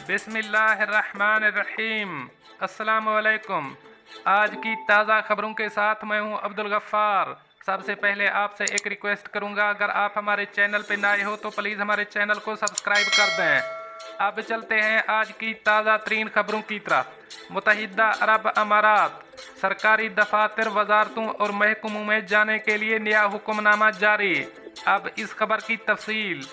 बिस्मिल्लाहिर्रहमानिर्रहीम। अस्सलाम वालेकुम। आज की ताज़ा खबरों के साथ मैं हूं अब्दुल गफ्फार। सबसे पहले आपसे एक रिक्वेस्ट करूंगा, अगर आप हमारे चैनल पर नए हो तो प्लीज़ हमारे चैनल को सब्सक्राइब कर दें। अब चलते हैं आज की ताज़ा तरीन खबरों की तरफ। मुत्तहिदा अरब अमारात सरकारी दफातर, वजारतों और महकमों में जाने के लिए नया हुक्मनामा जारी। अब इस खबर की तफसील।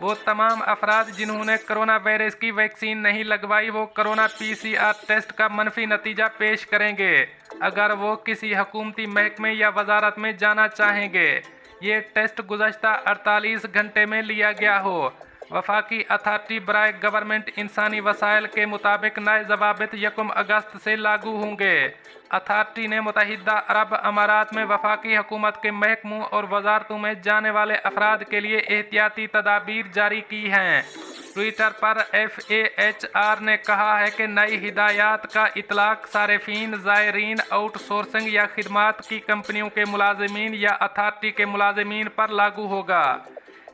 वो तमाम अफराद जिन्होंने कोरोना वायरस की वैक्सीन नहीं लगवाई, वो कोरोना PCR टेस्ट का मनफी नतीजा पेश करेंगे अगर वो किसी हुकूमती महकमे या वजारत में जाना चाहेंगे। ये टेस्ट गुज़श्ता 48 घंटे में लिया गया हो। वफाकी अथॉरिटी बराए गवर्नमेंट इंसानी वसाइल के मुताबिक नए ज़वाबित 1 अगस्त से लागू होंगे। अथॉरिटी ने मुत्तहिदा अरब अमारात में वफाकी हुकूमत के महकमों और वजारतों में जाने वाले अफराद के लिए एहतियाती तदाबीर जारी की हैं। ट्विटर पर FAHR ने कहा है कि नई हिदायत का इतलाक सारिफीन, ज़ायरीन, आउटसोर्सिंग या खिदमात की कंपनियों के मुलाजिमीन या अथॉरिटी के मुलाजिमीन पर लागू होगा।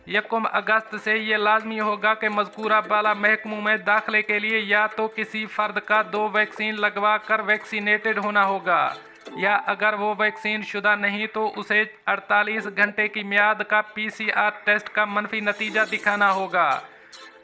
1 अगस्त से ये लाजमी होगा कि मज़कूरा बाला महकमों में दाखिले के लिए या तो किसी फ़र्द का 2 वैक्सीन लगवा कर वैक्सीनेटेड होना होगा, या अगर वो वैक्सीन शुदा नहीं तो उसे 48 घंटे की मियाद का PCR टेस्ट का मनफी नतीजा दिखाना होगा।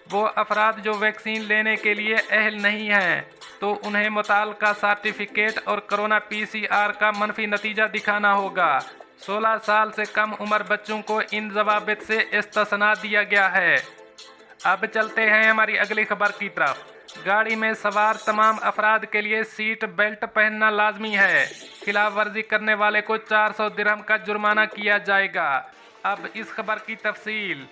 वो अफराद जो वैक्सीन लेने के लिए अहल नहीं हैं तो उन्हें मुताल्लिका सर्टिफिकेट और कोरोना PCR का मनफी नतीजा दिखाना होगा। 16 साल से कम उम्र बच्चों को इन ज़वाबित से इस्तिस्ना दिया गया है। अब चलते हैं हमारी अगली खबर की तरफ। गाड़ी में सवार तमाम अफराद के लिए सीट बेल्ट पहनना लाजमी है। खिलाफ वर्जी करने वाले को 400 दिरहम का जुर्माना किया जाएगा। अब इस खबर की तफसील।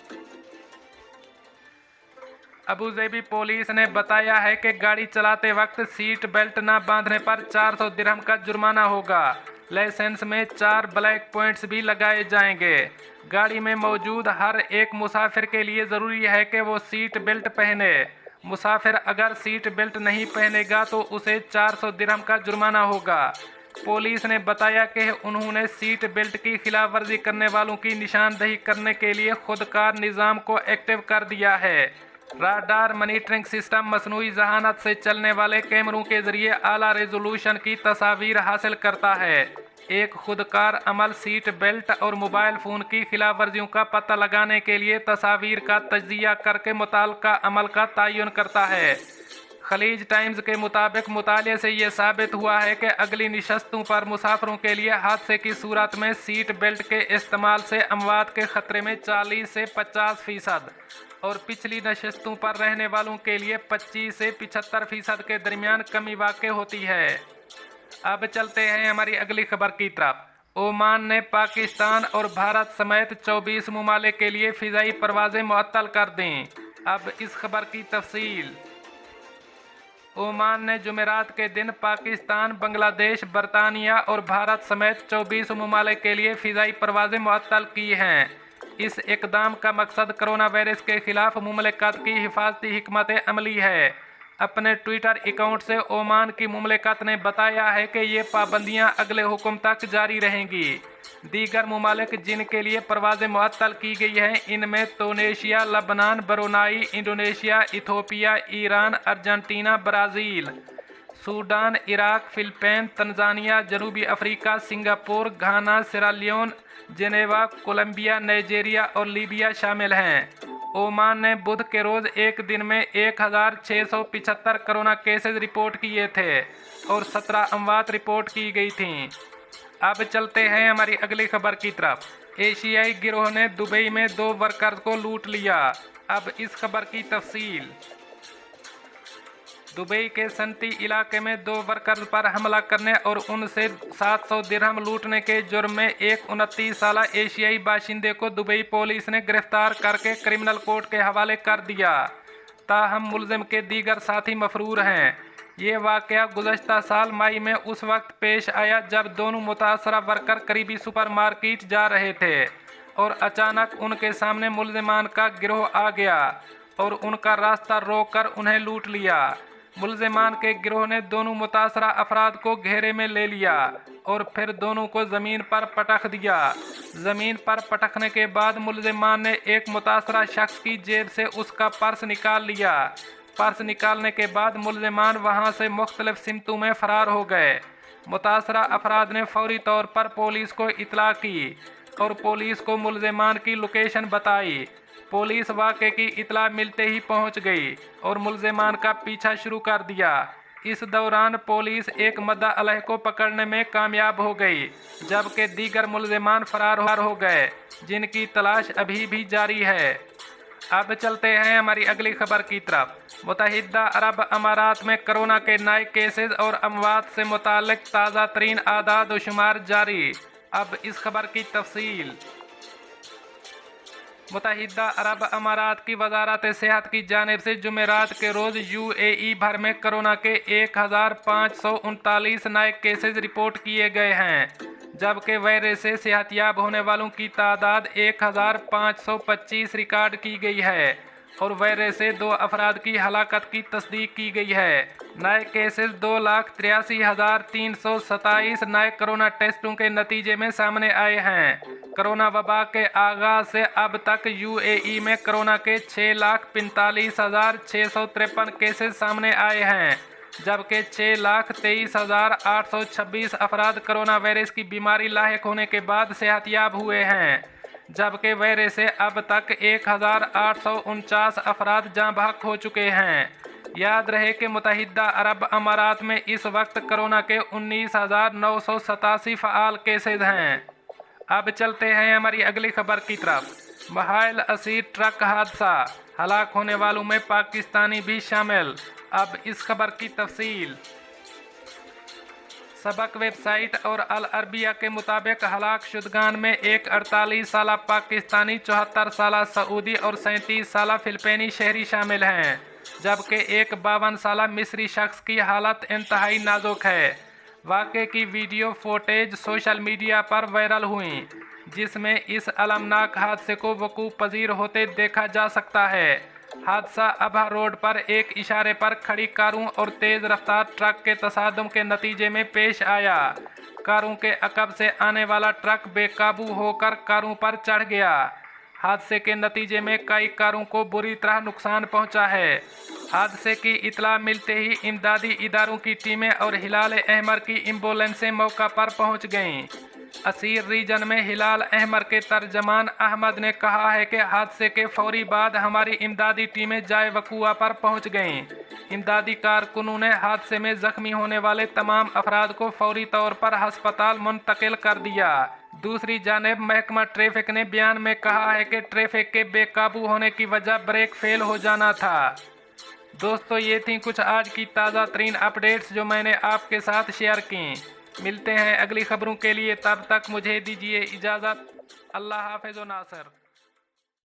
अबू ज़ेबी पुलिस ने बताया है कि गाड़ी चलाते वक्त सीट बेल्ट न बांधने पर 400 दिरहम का जुर्माना होगा। लाइसेंस में 4 ब्लैक पॉइंट्स भी लगाए जाएंगे। गाड़ी में मौजूद हर एक मुसाफिर के लिए ज़रूरी है कि वो सीट बेल्ट पहने। मुसाफिर अगर सीट बेल्ट नहीं पहनेगा तो उसे 400 दिरहम का जुर्माना होगा। पुलिस ने बताया कि उन्होंने सीट बेल्ट की खिलाफ वर्जी करने वालों की निशानदही करने के लिए खुदकार निज़ाम को एक्टिव कर दिया है। राडार मॉनिटरिंग सिस्टम मसनूई जहानत से चलने वाले कैमरों के जरिए आला रेजोल्यूशन की तस्वीर हासिल करता है। एक खुदकार अमल सीट बेल्ट और मोबाइल फ़ोन की खिलाफ वर्जियों का पता लगाने के लिए तस्वीर का तज्जिया करके मुताल्लिका अमल का तयन करता है। खलीज टाइम्स के मुताबिक मुताले से ये साबित हुआ है कि अगली नशस्तों पर मुसाफिरों के लिए हादसे की सूरत में सीट बेल्ट के इस्तेमाल से अमवात के ख़तरे में 40 से 50% और पिछली नशस्तों पर रहने वालों के लिए 25 से 75% के दरमियान कमी वाक़ होती है। अब चलते हैं हमारी अगली खबर की तरफ। ओमान ने पाकिस्तान और भारत समेत 24 ममालिक के लिए फ़िज़ाई परवाज़ें मुअत्तल कर दी। अब इस खबर की तफसील। ओमान ने जुमेरात के दिन पाकिस्तान, बांग्लादेश, बरतानिया और भारत समेत 24 ममालिक के लिए फ़िज़ाई परवाज़ें मुअत्तल की हैं। इस इक़दाम का मकसद कोरोना वायरस के खिलाफ मुमलिकत की हिफाजती हिकमत अमली है। अपने ट्विटर अकाउंट से ओमान की मुमलिकत ने बताया है कि ये पाबंदियां अगले हुक्म तक जारी रहेंगी। दीगर ममालिक जिनके लिए परवाज़ें मुअत्तल की गई हैं इनमें तुनीशिया, लबनान, Brunei, Indonesia, Ethiopia, Iran, Argentina, Brazil, Sudan, Iraq, Philippine, Tanzania, जनूबी Africa, Singapore, Ghana, Sierra Leone, Geneva, Colombia, Nigeria और लीबिया शामिल हैं। ओमान ने बुध के रोज़ एक दिन में 1675 कोरोना केसेस रिपोर्ट किए थे और 17 अमवात रिपोर्ट की गई थीं। अब चलते हैं हमारी अगली खबर की तरफ। एशियाई गिरोह ने दुबई में 2 वर्कर्स को लूट लिया। अब इस खबर की तफसील। दुबई के संती इलाके में 2 वर्कर्स पर हमला करने और उनसे 700 दिरहम लूटने के जुर्म में एक 29 साला एशियाई बाशिंदे को दुबई पुलिस ने गिरफ्तार करके क्रिमिनल कोर्ट के हवाले कर दिया। ताहम मुलजिम के दीगर साथी मफरूर हैं। ये वाक़या गुज़श्ता साल मई में उस वक्त पेश आया जब दोनों मुतासरा वर्कर करीबी सुपरमार्केट जा रहे थे और अचानक उनके सामने मुलजिमान का गिरोह आ गया और उनका रास्ता रोक कर उन्हें लूट लिया। मुलजिमान के गिरोह ने दोनों मुतासरा अफराद को घेरे में ले लिया और फिर दोनों को ज़मीन पर पटक दिया। ज़मीन पर पटकने के बाद मुलजिमान ने एक मुतासरा शख्स की जेब से उसका पर्स निकाल लिया। पर्स निकालने के बाद मुलजिमान वहां से मुख्तलिफ सिमतों में फ़रार हो गए। मुतासरा अफराद ने फौरी तौर पर पुलिस को इतला की और पुलिस को मुलजिमान की लोकेशन बताई। पुलिस वाक़े की इतला मिलते ही पहुंच गई और मुलजिमान का पीछा शुरू कर दिया। इस दौरान पुलिस एक मद्दा अलह को पकड़ने में कामयाब हो गई, जबकि दीगर मुलजिमान फरार हो गए, जिनकी तलाश अभी भी जारी है। अब चलते हैं हमारी अगली खबर की तरफ। मुत्तहिदा अरब अमारात में कोरोना के नए केसेस और अमवात से मुताल्लिक ताज़ा तरीन आदाद व शुमार जारी। अब इस खबर की तफसील। मुत्तहिदा अरब अमारात की वजारत सेहत की जानिब से जुमेरात के रोज़ UAE भर में कोरोना के 1539 नए केसेस रिपोर्ट किए गए हैं, जबकि वायरस से सेहतयाब होने वालों की तादाद 1525 रिकॉर्ड की गई है और वायरस से 2 अफराद की हलाकत की तस्दीक की गई है। नए केसेस 2,83,327 नए कोरोना टेस्टों के नतीजे में सामने आए हैं। कोरोना वबा के आगाज़ से अब तक UAE में कोरोना के 6,45,653 केसेस सामने आए हैं, जबकि 6,23,826 अफराद कोरोना वायरस की बीमारी लाहिक होने के बाद सेहतयाब हुए हैं, जबकि वायरस से अब तक 1,849 अफराद जाँ बहक हो चुके हैं। याद रहे कि मुत्तहिदा अरब अमारात में इस वक्त कोरोना के 19,987 फ़आल केसेज हैं। अब चलते हैं हमारी अगली खबर की तरफ। बहायल असीर ट्रक हादसा, हलाक होने वालों में पाकिस्तानी भी शामिल। अब इस खबर की तफसील। सबक वेबसाइट और अल अरबिया के मुताबिक हलाक शुदगान में एक 48 साला पाकिस्तानी, 74 साला सऊदी और 37 साला फिलिपीनी शहरी शामिल हैं, जबकि एक 52 साला मिस्री शख्स की हालत इंतहाई नाजुक है। वाक़े की वीडियो फुटेज सोशल मीडिया पर वायरल हुई, जिसमें इस अलमनाक हादसे को वकूफ़ पजीर होते देखा जा सकता है। हादसा अबहा रोड पर एक इशारे पर खड़ी कारों और तेज़ रफ्तार ट्रक के तसादुम के नतीजे में पेश आया। कारों के अकब से आने वाला ट्रक बेकाबू होकर कारों पर चढ़ गया। हादसे के नतीजे में कई कारों को बुरी तरह नुकसान पहुंचा है। हादसे की इतला मिलते ही इमदादी इदारों की टीमें और हिलाल अहमर की एम्बुलेंसें मौका पर पहुंच गईं। असीर रीजन में हिलाल अहमर के तर्जमान अहमद ने कहा है कि हादसे के फौरी बाद हमारी इमदादी टीमें जाए वकूआ पर पहुंच गईं। इमदादी कारकुनों ने हादसे में जख्मी होने वाले तमाम अफराद को फौरी तौर पर हस्पताल मुंतकिल कर दिया। दूसरी जानिब महकमा ट्रैफिक ने बयान में कहा है कि ट्रैफिक के बेकाबू होने की वजह ब्रेक फेल हो जाना था। दोस्तों, ये थी कुछ आज की ताज़ा तरीन अपडेट्स जो मैंने आपके साथ शेयर की। मिलते हैं अगली खबरों के लिए, तब तक मुझे दीजिए इजाज़त। अल्लाह हाफ़िज़ व नासर।